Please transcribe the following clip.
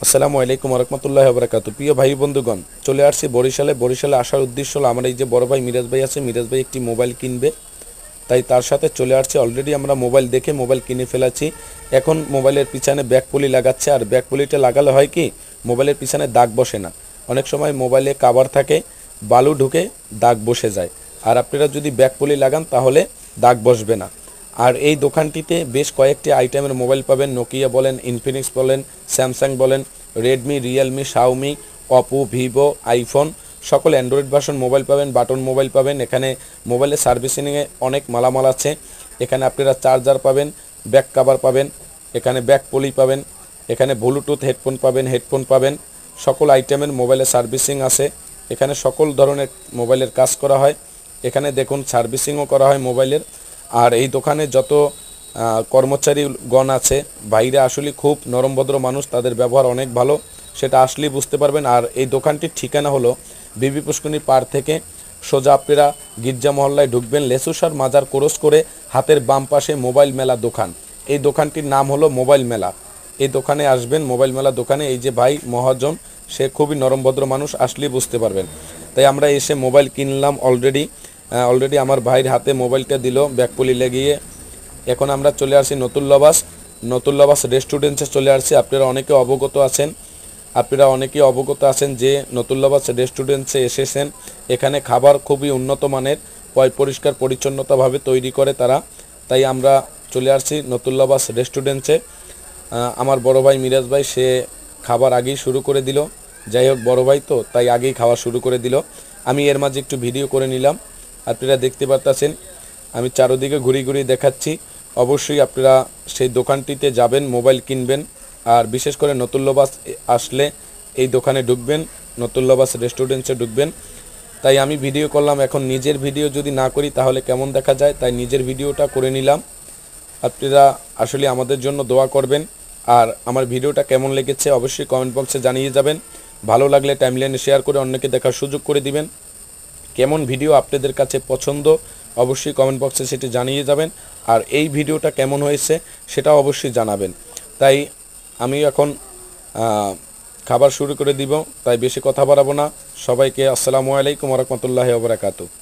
আসসালামু আলাইকুম রহমতুল্লাহ বরকাত। প্রিয় ভাই বন্ধুগণ, চলে আসছি বরিশালে আসার উদ্দেশ্য হলো আমার এই যে বড় ভাই মিরাজ ভাই আছে, মিরাজ ভাই একটি মোবাইল কিনবে, তাই তার সাথে চলে আসছে। অলরেডি আমরা মোবাইল দেখে মোবাইল কিনে ফেলেছি। এখন মোবাইলের পিছনে ব্যাকপুলি লাগাচ্ছে, আর ব্যাকপুলিটা লাগালে হয় কি, মোবাইলের পিছনে দাগ বসে না। অনেক সময় মোবাইলে কাভার থাকে, বালু ঢুকে দাগ বসে যায়। আর আপনারা যদি ব্যাকপুলি লাগান তাহলে দাগ বসবে না। আর এই দোকানটিতে বেশ কয়েকটি আইটেমের মোবাইল পাবেন। নোকিয়া বলেন, ইনফিনিক্স বলেন, স্যামসাং বলেন, Redmi, Realme, Xiaomi, Oppo, Vivo, iPhone, সকল অ্যান্ড্রয়েড ভার্সন মোবাইল পাবেন, বাটন মোবাইল পাবেন। এখানে মোবাইলের সার্ভিসিংয়ে অনেক মালামাল আছে। এখানে আপনারা চার্জার পাবেন, ব্যাক কাভার পাবেন, এখানে ব্যাক পলি পাবেন, এখানে ব্লুটুথ হেডফোন পাবেন। সকল আইটেমের মোবাইলের সার্ভিসিং আছে। এখানে সকল ধরনের মোবাইলের কাজ করা হয়। এখানে দেখুন সার্ভিসিংও করা হয় মোবাইলের। আর এই দোকানে যত কর্মচারীগণ আছে, বাইরে আসলে খুব নরমভদ্র মানুষ, তাদের ব্যবহার অনেক ভালো, সেটা আসলেই বুঝতে পারবেন। আর এই দোকানটির ঠিকানা হলো বিবি পুষ্করণী পার থেকে সোজা আপনারা গির্জা মহল্লায় ঢুকবেন, লেসুসার মাজার ক্রস করে হাতের বাম পাশে মোবাইল মেলা দোকান। এই দোকানটির নাম হলো মোবাইল মেলা। এই দোকানে আসবেন, মোবাইল মেলা দোকানে। এই যে ভাই মহাজন, সে খুবই নরমভদ্র মানুষ, আসলেই বুঝতে পারবেন। তাই আমরা এসে মোবাইল কিনলাম। অলরেডি আমার ভাইয়ের হাতে মোবাইলটা দিল ব্যাকপুলি লাগিয়ে। এখন আমরা চলে আসি নতুল্লাবাস রেস্টুরেন্টে চলে আসছি। আপনারা অনেকেই অবগত আছেন যে নতুল্লাবাস রেস্টুরেন্টে এসেছেন। এখানে খাবার খুবই উন্নত মানের, পরিষ্কার পরিচ্ছন্নতাভাবে তৈরি করে তারা। তাই আমরা চলে আসছি নতুল্লাবাস রেস্টুরেন্টে। আমার বড় ভাই মিরাজ ভাই, সে খাবার আগেই শুরু করে দিল। যাই হোক, বড় ভাই তো, তাই আগেই খাওয়া শুরু করে দিল। আমি এর মাঝে একটু ভিডিও করে নিলাম। আপনারা দেখতে পাচ্ছেন, আমি চারদিকে ঘুরি দেখাচ্ছি। অবশ্যই আপনারা সেই দোকানটিতে যাবেন, মোবাইল কিনবেন। আর বিশেষ করে নতুল্লাবাস আসলে এই দোকানে ঢুকবেন, নতুল্লাবাস রেস্টুরেন্টে ঢুকবেন। তাই আমি ভিডিও করলাম। এখন নিজের ভিডিও যদি না করি তাহলে কেমন দেখা যায়, তাই নিজের ভিডিওটা করে নিলাম। আপনারা আসলে আমাদের জন্য দোয়া করবেন। আর আমার ভিডিওটা কেমন লেগেছে অবশ্যই কমেন্ট বক্সে জানিয়ে যাবেন। ভালো লাগলে টাইমলাইনে শেয়ার করে অন্যকে দেখার সুযোগ করে দিবেন। কেমন ভিডিও আপনাদের কাছে পছন্দ অবশ্যই কমেন্ট বক্সে সেটি জানিয়ে যাবেন। আর এই ভিডিওটা কেমন হয়েছে সেটাও অবশ্যই জানাবেন। তাই আমি এখন খাবার শুরু করে দিব, তাই বেশি কথা বাড়াবো না। সবাইকে আসসালামু আলাইকুম ওয়া রাহমাতুল্লাহি ওয়া বারাকাতুহু।